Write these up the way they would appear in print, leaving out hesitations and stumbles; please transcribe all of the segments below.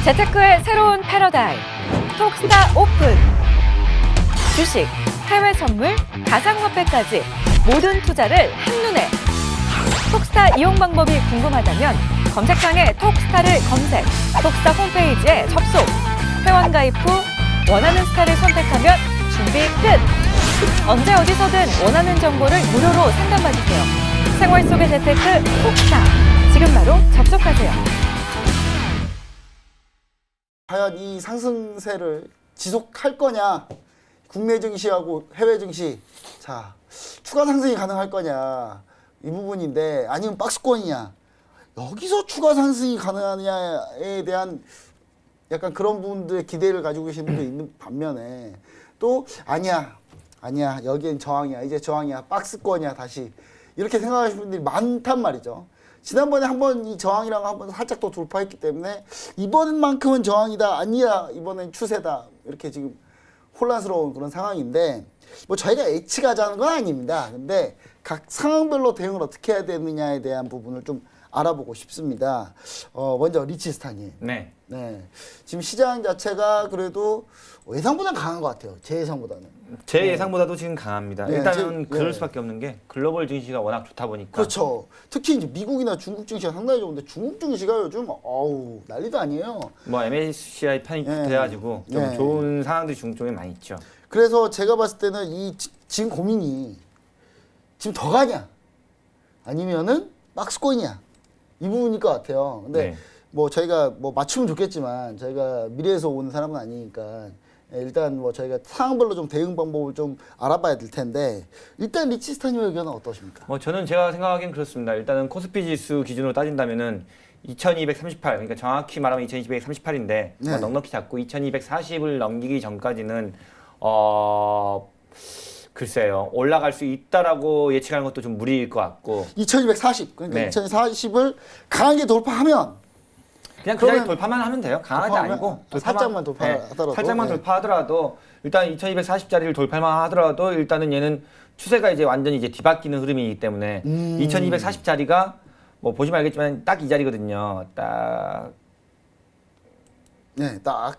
재테크의 새로운 패러다임, 톡스타 오픈. 주식, 해외 선물, 가상화폐까지 모든 투자를 한눈에. 톡스타 이용 방법이 궁금하다면 검색창에 톡스타를 검색, 톡스타 홈페이지에 접속. 회원 가입 후 원하는 스타를 선택하면 준비 끝! 언제 어디서든 원하는 정보를 무료로 상담받으세요. 생활 속의 재테크 톡스타. 지금 바로 접속하세요. 과연 이 상승세를 지속할 거냐, 국내 증시하고 해외 증시, 자 추가 상승이 가능할 거냐 이 부분인데, 아니면 박스권이냐, 여기서 추가 상승이 가능하냐에 대한 약간 그런 부분들의 기대를 가지고 계신 분도 있는 반면에, 또 아니야 여기엔 저항이야, 이제 저항이야, 박스권이야 다시, 이렇게 생각하시는 분들이 많단 말이죠. 지난번에 한번 이 저항이랑 한번 살짝 또 돌파했기 때문에 이번만큼은 저항이다, 아니야 이번엔 추세다, 이렇게 지금 혼란스러운 그런 상황인데, 뭐 저희가 예측하자는 건 아닙니다. 근데 각 상황별로 대응을 어떻게 해야 되느냐에 대한 부분을 좀 알아보고 싶습니다. 먼저 리치스타님. 네. 네. 지금 시장 자체가 그래도 예상보다는 강한 것 같아요. 제 예상보다는. 제 예상보다도 지금 강합니다. 네, 일단은 그럴 네. 수밖에 없는 게 글로벌 증시가 워낙 좋다 보니까. 그렇죠. 특히 이제 미국이나 중국 증시가 상당히 좋은데, 중국 증시가 요즘 난리도 아니에요. 뭐 MSCI 편입 네. 돼가지고 좀 네. 좋은 상황들이 중국 쪽에 많이 있죠. 그래서 제가 봤을 때는 지금 고민이 지금 더 가냐, 아니면은 박스권이냐, 이 부분일 것 같아요. 근데 네. 뭐 저희가 뭐 맞추면 좋겠지만 저희가 미래에서 온 사람은 아니니까 일단 뭐 저희가 상황별로 좀 대응 방법을 좀 알아봐야 될 텐데, 일단 리치스타님 의견은 어떠십니까? 뭐 저는 제가 생각하기엔 그렇습니다. 일단은 코스피 지수 기준으로 따진다면은 2238, 그러니까 정확히 말하면 2238인데 네. 뭐 넉넉히 잡고 2240을 넘기기 전까지는 글쎄요, 올라갈 수 있다라고 예측하는 것도 좀 무리일 것 같고, 2240, 그러니까 네. 2040을 강하게 돌파하면, 그냥 그 자리 그러면 돌파만 하면 돼요. 강하지 돌파하면? 아니고 살짝만 돌파하더라도? 살짝만 네. 돌파하더라도 일단 2240자리를 돌파만 하더라도 일단은 얘는 추세가 이제 완전히 이제 뒤바뀌는 흐름이기 때문에 2240자리가 뭐 보시면 알겠지만 딱 이 자리거든요. 네, 딱.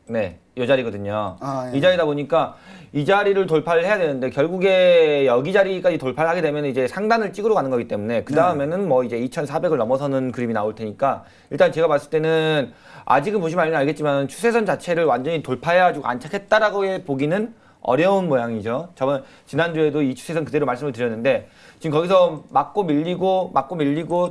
네, 이 자리거든요. 예. 이 자리다 보니까 이 자리를 돌파를 해야 되는데, 결국에 여기 자리까지 돌파를 하게 되면 이제 상단을 찍으러 가는 거기 때문에 그 다음에는 뭐 이제 2,400을 넘어서는 그림이 나올 테니까, 일단 제가 봤을 때는 아직은 보시면 알겠지만 추세선 자체를 완전히 돌파해가지고 안착했다라고 보기는 어려운 모양이죠. 지난주에도 이 추세선 그대로 말씀을 드렸는데, 지금 거기서 맞고 밀리고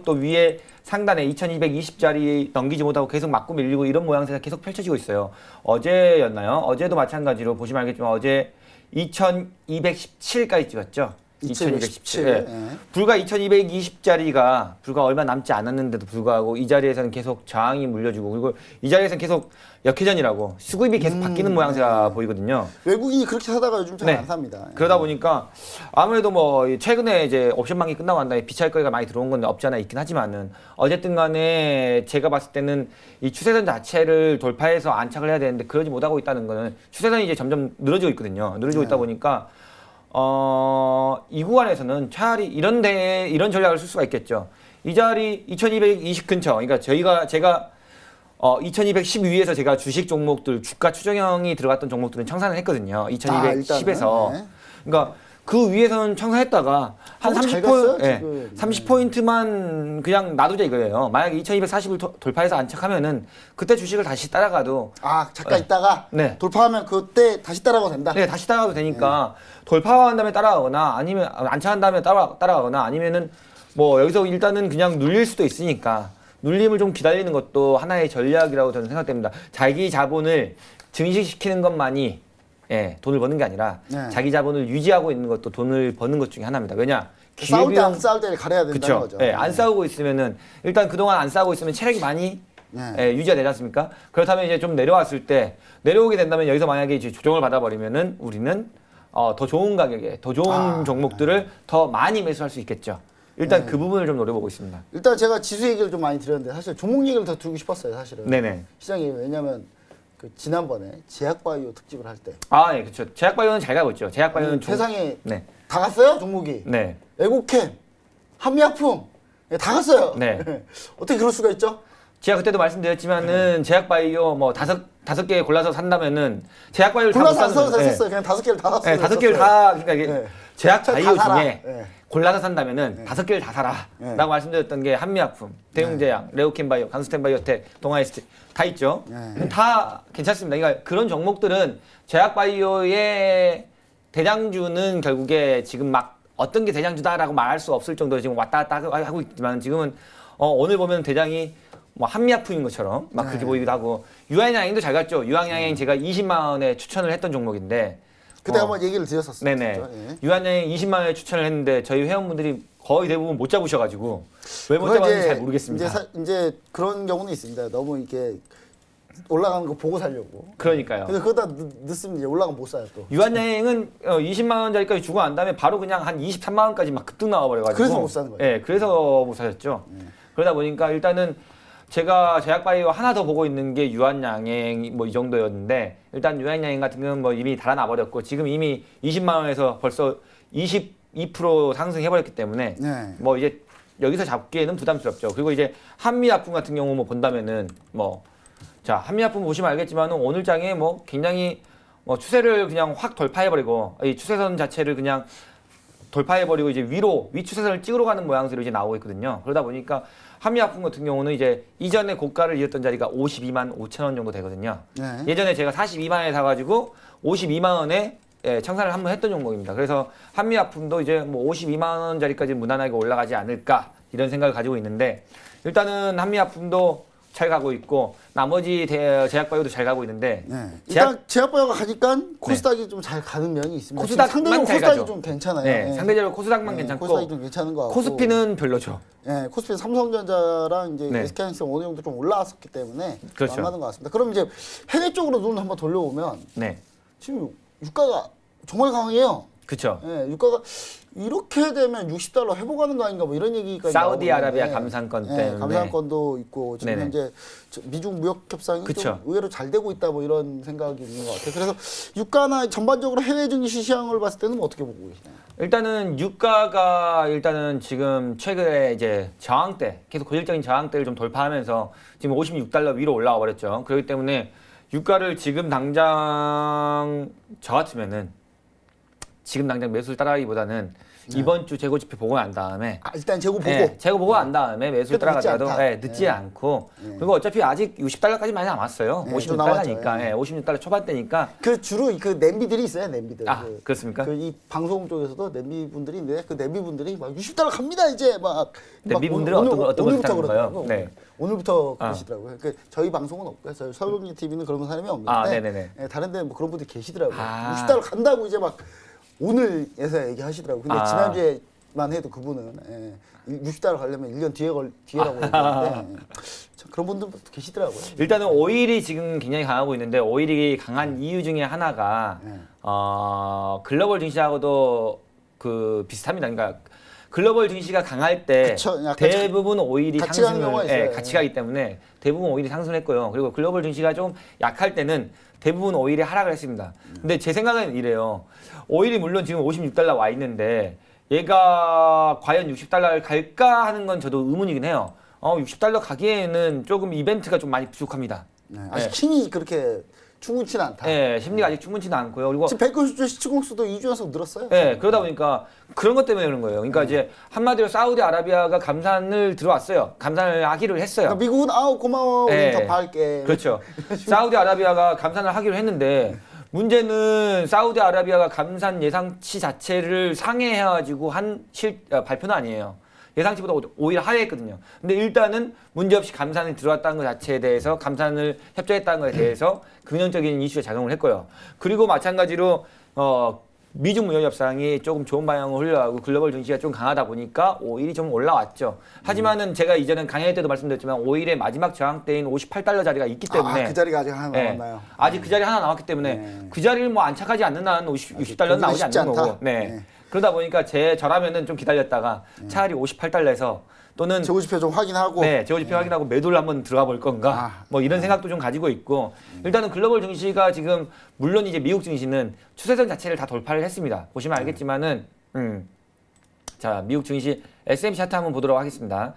또 위에 상단에 2220자리 넘기지 못하고 계속 맞고 밀리고 이런 모양새가 계속 펼쳐지고 있어요. 어제였나요? 어제도 마찬가지로 보시면 알겠지만 어제 2217까지 찍었죠. 2217. 네. 불과 2220자리가 불과 얼마 남지 않았는데도 불구하고 이 자리에서는 계속 저항이 물려주고, 그리고 이 자리에서는 계속 역회전이라고 수급이 계속 바뀌는 모양새가 보이거든요. 외국인이 그렇게 사다가 요즘 잘 안 네. 삽니다. 그러다 보니까 아무래도 뭐 최근에 이제 옵션망이 끝나고 난 다음에 비차일 거리가 많이 들어온 건 없지 않아 있긴 하지만은, 어쨌든 간에 제가 봤을 때는 이 추세선 자체를 돌파해서 안착을 해야 되는데 그러지 못하고 있다는 거는 추세선이 이제 점점 늘어지고 있거든요. 늘어지고 있다 보니까 이 구간에서는 차라리 이런 전략을 쓸 수가 있겠죠. 이 자리 2220 근처, 그러니까 제가 2210 위에서 제가 주식 종목들, 주가 추정형이 들어갔던 종목들은 청산을 했거든요. 2210에서. 네. 그러니까 그 위에서는 청산했다가 한 잘 갔어요, 30포인트, 지금. 30포인트만 그냥 놔두자 이거예요. 만약에 2240을 돌파해서 안착하면은 그때 주식을 다시 따라가도, 잠깐 있다가 네. 돌파하면 그때 다시 따라가도 된다. 네, 다시 따라가도 되니까 돌파한 다음에 따라가거나 아니면 안착한 다음에 따라가거나 아니면은 뭐 여기서 일단은 그냥 눌릴 수도 있으니까 눌림을 좀 기다리는 것도 하나의 전략이라고 저는 생각됩니다. 자기 자본을 증식시키는 것만이 돈을 버는 게 아니라 자기 자본을 유지하고 있는 것도 돈을 버는 것 중에 하나입니다. 왜냐? 싸울 때 안 싸울 때를 가려야 된다는 그쵸? 거죠. 네, 안 싸우고 있으면은 일단 그동안 안 싸우고 있으면 체력이 많이 유지가 되지 않습니까? 그렇다면 이제 좀 내려왔을 때, 내려오게 된다면 여기서 만약에 이제 조정을 받아버리면은 우리는 더 좋은 가격에 더 좋은 종목들을 더 많이 매수할 수 있겠죠. 일단 그 부분을 좀 노려보고 있습니다. 일단 제가 지수 얘기를 좀 많이 드렸는데, 사실 종목 얘기를 더 드리고 싶었어요, 사실은. 네네. 시장이, 왜냐면 그 지난번에 제약바이오 특집을 할 때 예, 그렇죠. 제약바이오는 잘 가고 있죠. 제약바이오는 세상에 네. 다 갔어요, 종목이. 네. 에고캠, 한미약품 다 갔어요. 네. 어떻게 그럴 수가 있죠? 제가 그때도 말씀드렸지만은 제약바이오 뭐 다섯 개 골라서 산다면은 제약바이오를 골라서 안 다 써도 못 사는 됐었어요. 그냥 5개를 다 샀어요. 네, 5개를 다 그러니까 이게 네. 제약바이오 다 사라. 중에 네. 골라서 산다면은 5개를 다 사라라고 네. 말씀드렸던 게 한미약품, 대웅제약, 레오킨바이오, 강수텐바이오텍, 동아에스테 다 있죠. 네. 다 괜찮습니다. 그러니까 그런 종목들은 제약바이오의 대장주는 결국에 지금 막 어떤 게 대장주다라고 말할 수 없을 정도로 지금 왔다 갔다 하고 있지만 지금은 오늘 보면 대장이 뭐 한미약품인 것처럼 막 그렇게 보이기도 하고 유한양행도 잘 갔죠. 유한양행 제가 20만 원에 추천을 했던 종목인데 그때 한번 얘기를 드렸었어요. 네네. 진짜. 예. 유한양행 20만 원에 추천을 했는데 저희 회원분들이 거의 대부분 못 잡으셔가지고 왜 못 그거 잡았는지 잘 모르겠습니다. 이제 그런 경우는 있습니다. 너무 이렇게 올라가는 거 보고 살려고. 그러니까요. 근데 그러다 늦으면 이제 올라가면 못 사요 또. 유한양행은 20만 원짜리까지 주고 난 다음에 바로 그냥 한 23만 원까지 막 급등 나와버려가지고 그래서 못 사는 거예요. 네, 그래서 못 사셨죠. 그러다 보니까 일단은 제가 제약바이오 하나 더 보고 있는 게 유한양행 뭐 이 정도였는데 일단 유한양행 같은 경우는 뭐 이미 달아나 버렸고 지금 이미 20만 원에서 벌써 22% 상승해버렸기 때문에 네. 뭐 이제 여기서 잡기에는 부담스럽죠. 그리고 이제 한미약품 같은 경우 뭐 본다면은 뭐 자, 한미약품 보시면 알겠지만은 오늘 장에 뭐 굉장히 뭐 추세를 그냥 확 돌파해버리고 이 추세선 자체를 그냥 돌파해버리고 이제 위 추세선을 찍으러 가는 모양새로 이제 나오고 있거든요. 그러다 보니까 한미약품 같은 경우는 이제 이전에 고가를 이었던 자리가 52만 5천 원 정도 되거든요. 네. 예전에 제가 42만 원에 사가지고 52만 원에 청산을 한번 했던 종목입니다. 그래서 한미약품도 이제 뭐 52만 원짜리까지 무난하게 올라가지 않을까 이런 생각을 가지고 있는데 일단은 한미약품도 잘 가고 있고 나머지 제약바이오도 잘 가고 있는데 네. 일단 제약바이오가 가니까 코스닥이 좀 잘 가는 면이 있습니다. 코스닥만 상대적으로 잘 코스닥이 가죠. 좀 괜찮아요. 네, 네. 상대적으로 코스닥만 네, 괜찮고 코스닥이 좀 괜찮은 것 같고. 코스피는 별로죠. 네, 코스피 삼성전자랑 이제 네. SK하이닉스가 어느 정도 좀 올라왔었기 때문에 그렇죠. 망하는 것 같습니다. 그럼 이제 해외 쪽으로 눈 한번 돌려보면 네, 지금 유가가 정말 강해요. 그렇죠. 네, 유가가 이렇게 되면 60달러 회복하는 거 아닌가 뭐 이런 얘기까지 사우디아라비아 나오고 있는데, 감산권 네, 때문에. 감산권도 있고 지금 네네. 현재 미중 무역 협상이 그쵸. 좀 의외로 잘 되고 있다 뭐 이런 생각이 있는 것 같아요. 그래서 유가나 전반적으로 해외 증시 시장을 봤을 때는 뭐 어떻게 보고 계시나요? 일단은 유가가 일단은 지금 최근에 이제 저항대 계속 고질적인 저항대를 좀 돌파하면서 지금 56달러 위로 올라와 버렸죠. 그렇기 때문에 유가를 지금 당장 저 같으면은 지금 당장 매수를 따라가기보다는 이번 주 재고지표 보고 난 다음에 일단 재고 보고 재고 보고 난 다음에 매수를 그래도 늦지 따라가더라도 않다. 늦지 않고 그리고 어차피 아직 60달러까지 많이 남았어요. 네, 좀 남았죠. 56달러니까 56달러 초반대니까 그 주로 그 냄비들이 있어요, 냄비들. 그렇습니까? 이 방송 쪽에서도 냄비 분들이 있는데 그 냄비 분들이 막 60달러 갑니다 이제 막. 냄비 막 분들은 어떤 걸 오늘부터 뜻하는 거예요? 그러더라고요. 네. 오늘부터 그러시더라고요. 그 저희 방송은 없고요. 저희 서울경제 TV는 그런 사람이 없는데. 네네네. 예, 다른데 뭐 그런 분들이 계시더라고요. 아. 60달러 간다고 이제 막 오늘에서 얘기하시더라고요. 근데 지난주에만 해도 그분은 60달러 가려면 1년 뒤에라고 얘기하는데 그런 분들도 계시더라고요. 일단은 오일이 지금 굉장히 강하고 있는데 오일이 강한 이유 중에 하나가 글로벌 증시하고도 그 비슷합니다. 그러니까 글로벌 증시가 강할 때 그쵸, 약간 대부분 오일이 같이 가는 경우가 상승을 있어요. 같이 가기 때문에 대부분 오일이 상승했고요. 그리고 글로벌 증시가 좀 약할 때는 대부분 오일이 하락을 했습니다. 근데 제 생각은 이래요. 오일이 물론 지금 56달러 와 있는데 얘가 과연 60달러를 갈까 하는 건 저도 의문이긴 해요. 60달러 가기에는 조금 이벤트가 좀 많이 부족합니다. 네, 아직 힘이 그렇게 충분치는 않다. 네, 심리가 아직 충분치는 않고요. 그리고 지금 백건수주 시총수도 2주 연속 늘었어요. 네, 그러다 보니까 그런 것 때문에 그런 거예요. 그러니까 이제 한마디로 사우디아라비아가 감산을 들어왔어요. 감산을 하기로 했어요. 그러니까 미국은 고마워 우리 네. 더 봐할게. 그렇죠. 사우디아라비아가 감산을 하기로 했는데 문제는 사우디아라비아가 감산 예상치 자체를 상회해가지고 발표는 아니에요. 예상치보다 오히려 하회했거든요. 근데 일단은 문제없이 감산이 들어왔다는 것 자체에 대해서 감산을 협조했다는 것에 대해서 긍정적인 이슈에 작용을 했고요. 그리고 마찬가지로 미중 무역 협상이 조금 좋은 방향을 흘러가고 글로벌 증시가 좀 강하다 보니까 오일이 좀 올라왔죠. 하지만은 제가 이전엔 강연회 때도 말씀드렸지만 오일의 마지막 저항대인 58달러 자리가 있기 때문에 그 자리가 아직 하나 남았나요? 아직 그 자리 하나 남았기 때문에 그 자리를 뭐 안착하지 않는 한 60달러는 나오지 쉽지 않는 않다. 거고. 네. 그러다 보니까 저라면은 좀 기다렸다가 차라리 58달러에서 또는 재고지표 좀 확인하고. 재고지표 확인하고 매도를 한번 들어가 볼 건가 뭐 이런 생각도 좀 가지고 있고 일단은 글로벌 증시가 지금 물론 이제 미국 증시는 추세선 자체를 다 돌파를 했습니다. 보시면 알겠지만은 자 미국 증시 S&P 차트 한번 보도록 하겠습니다.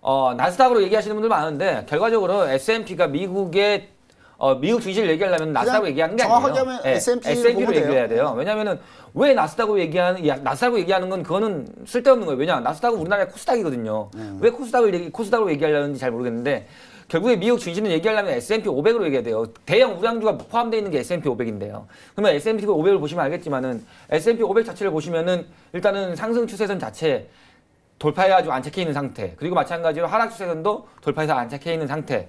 나스닥으로 얘기하시는 분들 많은데 결과적으로 S&P가 미국의 미국 증시를 얘기하려면 나스닥으로 얘기하는 게 아니에요. 정확하게 하면 S&P를 S&P로 보면 얘기해야 돼요. 돼요. 왜냐하면은 왜 나스닥으로 얘기하는 건 그거는 쓸데없는 거예요. 왜냐 나스닥은 우리나라의 코스닥이거든요. 왜 코스닥으로 얘기하려는지 잘 모르겠는데 결국에 미국 증시는 얘기하려면 S&P 500으로 얘기해야 돼요. 대형 우량주가 포함되어 있는 게 S&P 500인데요. 그러면 S&P 500을 보시면 알겠지만은 S&P 500 자체를 보시면은 일단은 상승 추세선 자체 돌파해가지고 안착해 있는 상태. 그리고 마찬가지로 하락 추세선도 돌파해서 안착해 있는 상태.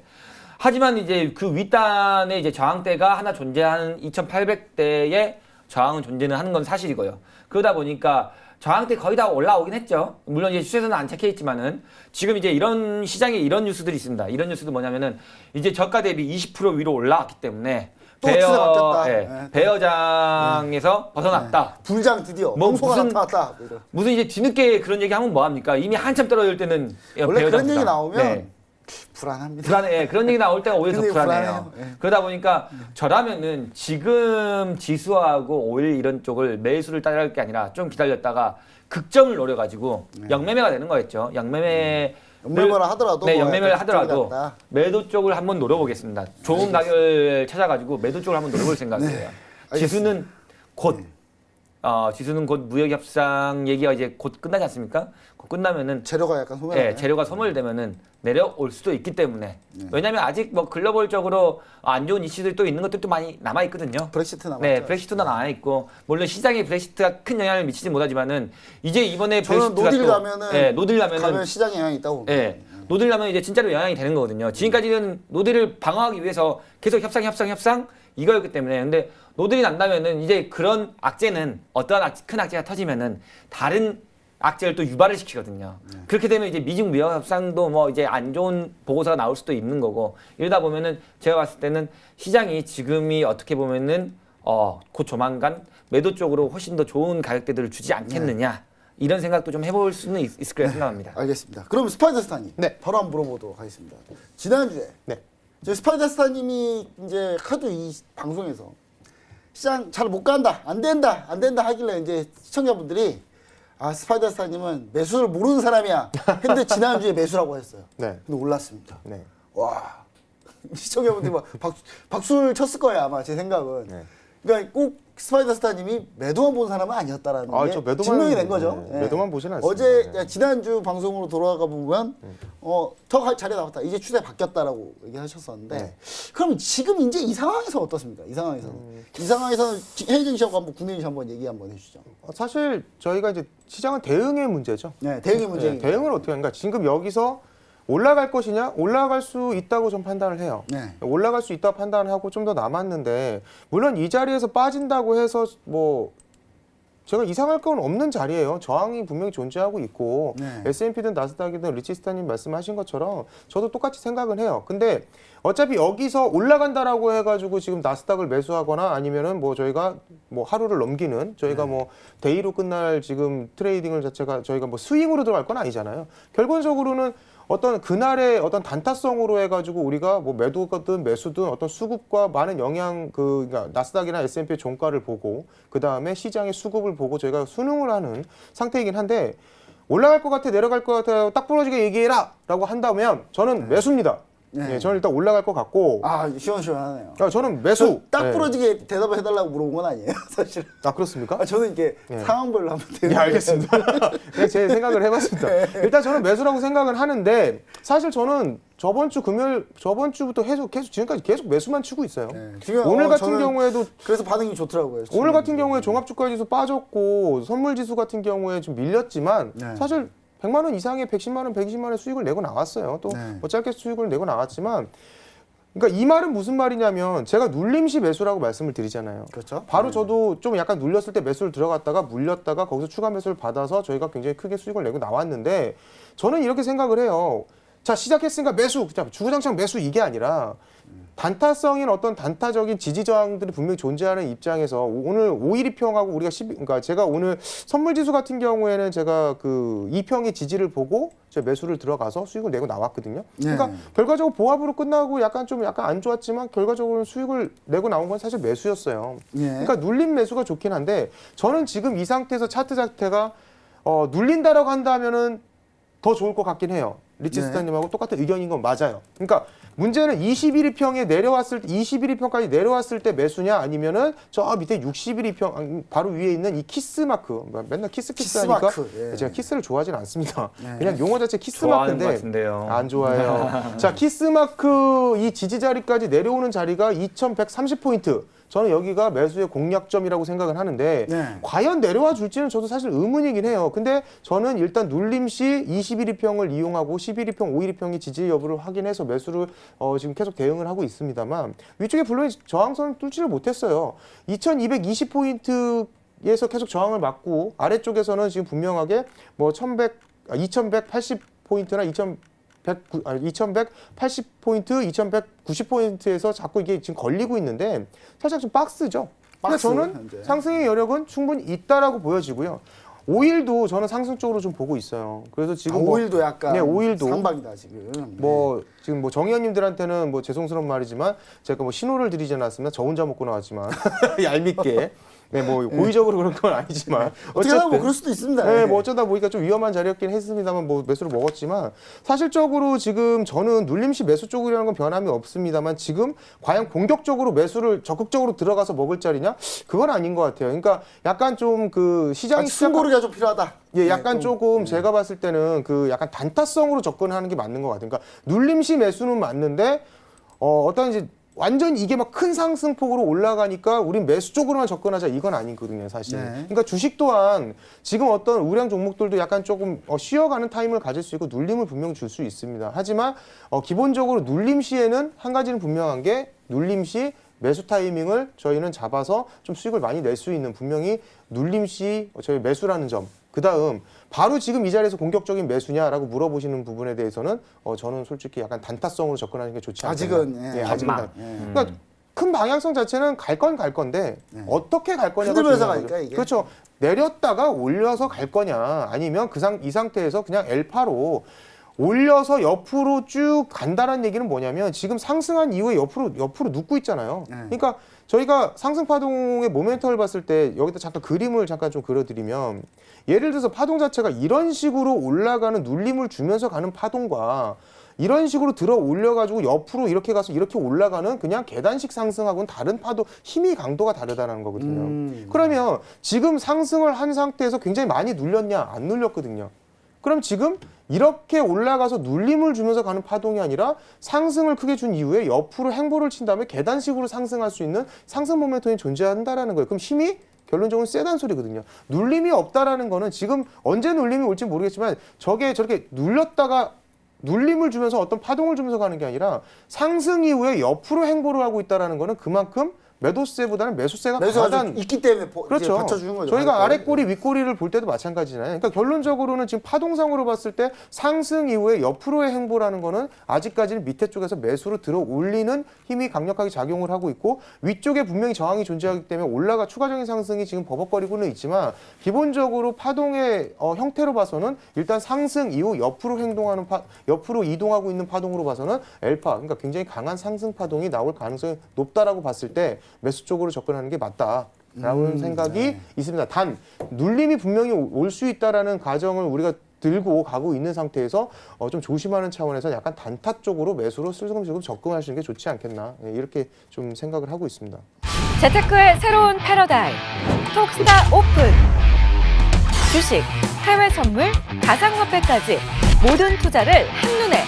하지만 이제 그 윗단에 이제 저항대가 하나 존재하는 2,800대의 저항은 존재는 하는 건 사실이고요. 그러다 보니까 저항대 거의 다 올라오긴 했죠. 물론 이제 추세선은 안착해 있지만은 지금 이제 이런 시장에 이런 뉴스들이 있습니다. 이런 뉴스도 뭐냐면은 이제 저가 대비 20% 위로 올라왔기 때문에 또 추세 바뀌었다. 배어장에서 벗어났다. 불장 드디어 뭐 멍소가 무슨- 나타났다. 뭐 이런. 무슨 이제 뒤늦게 그런 얘기 하면 뭐합니까? 이미 한참 떨어질 때는 원래 그런 배어장보다. 얘기 나오면 네. 불안합니다. 불안해. 그런 얘기 나올 때가 오히려 더 굉장히 불안해요. 불안해요. 예. 그러다 보니까 저라면은 지금 지수하고 오일 이런 쪽을 매수를 따라갈 게 아니라 좀 기다렸다가 극점을 노려가지고 영매매가 되는 거였죠. 연매매를 하더라도 네, 뭐 연매매를 약간 하더라도 그쪽이 낫다. 매도 쪽을 한번 노려보겠습니다. 좋은 가격을 찾아가지고 매도 쪽을 한번 노려볼 생각이에요. 지수는 곧 지수는 곧 무역 협상 얘기가 이제 곧 끝나지 않습니까? 곧 끝나면은 재료가 약간 소멸하네. 재료가 소멸되면은 내려올 수도 있기 때문에 왜냐하면 아직 뭐 글로벌적으로 안 좋은 이슈들이 또 있는 것들도 많이 남아 있거든요. 브렉시트 남았죠. 네, 브렉시트도 남아 있고 물론 시장에 브렉시트가 큰 영향을 미치지 못하지만은 이제 이번에 저는 브렉시트가 노딜 또 가면은 노딜 가면은 가면 시장에 영향이 있다고. 예. 노딜 하면 이제 진짜로 영향이 되는 거거든요. 지금까지는 노딜을 방어하기 위해서 계속 협상 이거였기 때문에 근데 노딜이 난다면은 이제 그런 악재는 어떠한 큰 악재가 터지면은 다른 악재를 또 유발을 시키거든요. 그렇게 되면 이제 미중 무역 협상도 뭐 이제 안 좋은 보고서가 나올 수도 있는 거고 이러다 보면은 제가 봤을 때는 시장이 지금이 어떻게 보면은 곧 조만간 매도 쪽으로 훨씬 더 좋은 가격대들을 주지 않겠느냐. 이런 생각도 좀 해볼 수는 있을 거라 생각합니다. 알겠습니다. 그럼 스파이더스타님, 네. 바로 한번 물어보도록 하겠습니다. 지난주에 네. 저희 스파이더스타님이 이제 하도 이 방송에서 시장 잘 못 간다, 안 된다 하길래 이제 시청자분들이 스파이더스타님은 매수를 모르는 사람이야 했는데 지난주에 매수라고 했어요. 네. 근데 올랐습니다. 네. 와, 시청자분들이 막 박수를 쳤을 거예요 아마 제 생각은. 네. 그러니까 꼭 스파이더스타님이 매도만 본 사람은 아니었다라는 게 저 매도만- 증명이 된 거죠. 네, 매도만 보지는 않습니다. 어제 네. 지난주 방송으로 돌아가 보면 더 자리에 나왔다. 이제 추세 바뀌었다라고 얘기하셨었는데 네. 그럼 지금 이제 이 상황에서 어떻습니까? 이 상황에서는 이 상황에서는 해외 증시하고 한번 국내 증시 한번 얘기 한번 해주시죠. 사실 저희가 이제 시장은 대응의 문제죠. 네, 대응의 문제. 네, 대응을 어떻게 하는가? 지금 여기서 올라갈 것이냐? 올라갈 수 있다고 좀 판단을 해요. 네. 올라갈 수 있다고 판단을 하고 좀 더 남았는데 물론 이 자리에서 빠진다고 해서 뭐 제가 이상할 건 없는 자리예요. 저항이 분명히 존재하고 있고 네. S&P든 나스닥이든 리치스타님 말씀하신 것처럼 저도 똑같이 생각은 해요. 근데 어차피 여기서 올라간다라고 해가지고 지금 나스닥을 매수하거나 아니면은 뭐 저희가 뭐 하루를 넘기는 저희가 뭐 데이로 끝날 지금 트레이딩을 자체가 저희가 뭐 스윙으로 들어갈 건 아니잖아요. 결론적으로는 어떤 그날의 어떤 단타성으로 해가지고 우리가 뭐 매도든 매수든 어떤 수급과 많은 영향 그러니까 나스닥이나 S&P 종가를 보고 그 다음에 시장의 수급을 보고 저희가 수능을 하는 상태이긴 한데 올라갈 것 같아 내려갈 것 같아요 딱 부러지게 얘기해라라고 한다면 저는 매수입니다. 네. 네, 저는 일단 올라갈 것 같고 시원시원하네요. 저는 매수. 딱 네. 부러지게 대답을 해달라고 물어본 건 아니에요, 사실. 그렇습니까? 저는 이게 네. 상황별로 한번 네, 알겠습니다. 네, 제 생각을 해봤습니다. 네. 일단 저는 매수라고 생각을 하는데 사실 저는 저번 주부터 계속 지금까지 계속 매수만 치고 있어요. 네. 지금 오늘 같은 저는 경우에도 그래서 반응이 좋더라고요. 오늘 같은 경우에 종합주가지수 빠졌고 선물지수 같은 경우에 좀 밀렸지만 네. 사실 100만 원 이상의 110만 원, 120만 원의 수익을 내고 나왔어요. 또 네. 뭐 짧게 수익을 내고 나왔지만 그러니까 이 말은 무슨 말이냐면 제가 눌림시 매수라고 말씀을 드리잖아요. 그렇죠. 바로 저도 좀 약간 눌렸을 때 매수를 들어갔다가 물렸다가 거기서 추가 매수를 받아서 저희가 굉장히 크게 수익을 내고 나왔는데 저는 이렇게 생각을 해요. 자 시작했으니까 매수, 주구장창 매수 이게 아니라 단타성인 어떤 단타적인 지지 저항들이 분명히 존재하는 입장에서 오늘 5일2평하고 우리가 그러니까 제가 오늘 선물지수 같은 경우에는 제가 그 2평의 지지를 보고 제가 매수를 들어가서 수익을 내고 나왔거든요. 그러니까 네. 결과적으로 보합으로 끝나고 약간 안 좋았지만 결과적으로는 수익을 내고 나온 건 사실 매수였어요. 예. 그러니까 눌린 매수가 좋긴 한데 저는 지금 이 상태에서 차트 자체가 눌린다라고 한다면은 더 좋을 것 같긴 해요. 리치스타님하고 똑같은 의견인 건 맞아요. 그러니까 문제는 21위평에 내려왔을 때 21위평까지 내려왔을 때 매수냐 아니면은 저 밑에 61위평 바로 위에 있는 이 키스 마크 맨날 키스 하니까 예. 제가 키스를 좋아하진 않습니다. 그냥 용어 자체 키스 좋아하는 것 마크인데 같은데요. 안 좋아해요. 자, 키스 마크 이 지지 자리까지 내려오는 자리가 2130포인트. 저는 여기가 매수의 공략점이라고 생각을 하는데 네. 과연 내려와 줄지는 저도 사실 의문이긴 해요. 근데 저는 일단 눌림 시 21위평을 이용하고 11위평, 5위평의 지지 여부를 확인해서 매수를 지금 계속 대응을 하고 있습니다만 위쪽에 분명히 저항선을 뚫지를 못했어요. 2200포인트에서 계속 저항을 맞고 아래쪽에서는 지금 분명하게 뭐 2180포인트나 2180포인트, 2190포인트에서 자꾸 이게 지금 걸리고 있는데 살짝 좀 박스죠. 근데 박스, 저는 현재. 상승의 여력은 충분히 있다라고 보여지고요. 5일도 저는 상승 쪽으로 좀 보고 있어요. 그래서 지금 5일도 약간 네, 5일도 상방이다 지금. 뭐 지금 뭐 정의원님들한테는 뭐 죄송스러운 말이지만 제가 뭐 신호를 드리지 않았습니다. 저 혼자 먹고 나왔지만 얄밉게. 네, 뭐 고의적으로 그런 건 아니지만 어떻게 하다 뭐 그럴 수도 있습니다. 네, 뭐 어쩌다 보니까 좀 위험한 자리였긴 했습니다만 뭐 매수를 먹었지만 사실적으로 지금 저는 눌림시 매수 쪽이라는 건 변함이 없습니다만 지금 과연 공격적으로 매수를 적극적으로 들어가서 먹을 자리냐? 그건 아닌 것 같아요. 그러니까 약간 좀 그 시장이 승고르기가 좀 필요하다. 예, 약간 네, 좀, 조금 제가 봤을 때는 그 약간 단타성으로 접근하는 게 맞는 것 같아요. 그러니까 눌림시 매수는 맞는데 어떤 이제 완전 이게 막 큰 상승폭으로 올라가니까 우린 매수 쪽으로만 접근하자 이건 아니거든요, 사실. 네. 그러니까 주식 또한 지금 어떤 우량 종목들도 약간 조금 쉬어가는 타임을 가질 수 있고 눌림을 분명 줄 수 있습니다. 하지만 기본적으로 눌림 시에는 한 가지는 분명한 게 눌림 시 매수 타이밍을 저희는 잡아서 좀 수익을 많이 낼 수 있는 분명히 눌림 시 저희 매수라는 점. 그다음 바로 지금 이 자리에서 공격적인 매수냐라고 물어보시는 부분에 대해서는 저는 솔직히 약간 단타성으로 접근하는 게 좋지 않나. 아직은, 예, 아직은. 전망. 그러니까 큰 방향성 자체는 갈 건 갈 건데 어떻게 갈 거냐가 흔들면서 중요한 가니까 거죠. 이게. 그렇죠. 내렸다가 올려서 갈 거냐 아니면 이 상태에서 그냥 L파로 올려서 옆으로 쭉 간다는 얘기는 뭐냐면 지금 상승한 이후에 옆으로 눕고 있잖아요. 그러니까 저희가 상승 파동의 모멘텀을 봤을 때 여기다 잠깐 그림을 잠깐 좀 그려드리면 예를 들어서 파동 자체가 이런 식으로 올라가는 눌림을 주면서 가는 파동과 이런 식으로 들어 올려가지고 옆으로 이렇게 가서 이렇게 올라가는 그냥 계단식 상승하고는 다른 파도 힘이 강도가 다르다는 거거든요. 그러면 지금 상승을 한 상태에서 굉장히 많이 눌렸냐 안 눌렸거든요. 그럼 지금 이렇게 올라가서 눌림을 주면서 가는 파동이 아니라 상승을 크게 준 이후에 옆으로 행보를 친 다음에 계단식으로 상승할 수 있는 상승 모멘텀이 존재한다라는 거예요. 그럼 힘이 결론적으로 세다는 소리거든요. 눌림이 없다라는 거는 지금 언제 눌림이 올지 모르겠지만 저게 저렇게 눌렸다가 눌림을 주면서 어떤 파동을 주면서 가는 게 아니라 상승 이후에 옆으로 행보를 하고 있다라는 거는 그만큼 매도세보다는 매수세가 매수가 강하다는 좀 있기 때문에 그렇죠. 받쳐주는 거죠. 저희가 아래꼬리 윗꼬리를 볼 때도 마찬가지잖아요. 그러니까 결론적으로는 지금 파동상으로 봤을 때 상승 이후에 옆으로의 행보라는 거는 아직까지는 밑에 쪽에서 매수로 들어 올리는 힘이 강력하게 작용을 하고 있고 위쪽에 분명히 저항이 존재하기 때문에 추가적인 상승이 지금 버벅거리고는 있지만 기본적으로 파동의 형태로 봐서는 일단 상승 이후 옆으로 행동하는 옆으로 이동하고 있는 파동으로 봐서는 L파 그러니까 굉장히 강한 상승 파동이 나올 가능성이 높다라고 봤을 때 매수 쪽으로 접근하는 게 맞다라는 생각이 있습니다. 단 눌림이 분명히 올 수 있다라는 가정을 우리가 들고 가고 있는 상태에서 좀 조심하는 차원에서 약간 단타 쪽으로 매수로 슬금슬금 접근하시는 게 좋지 않겠나 이렇게 좀 생각을 하고 있습니다. 재테크의 새로운 패러다임 톡스타 오픈 주식, 해외 선물, 가상화폐까지 모든 투자를 한눈에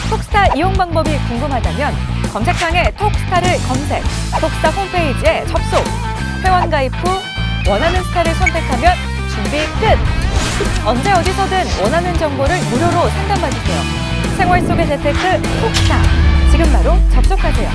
톡스타 이용 방법이 궁금하다면 검색창에 톡스타를 검색, 톡스타 홈페이지에 접속, 회원 가입 후 원하는 스타를 선택하면 준비 끝! 언제 어디서든 원하는 정보를 무료로 상담받으세요. 생활 속의 재테크 톡스타, 지금 바로 접속하세요.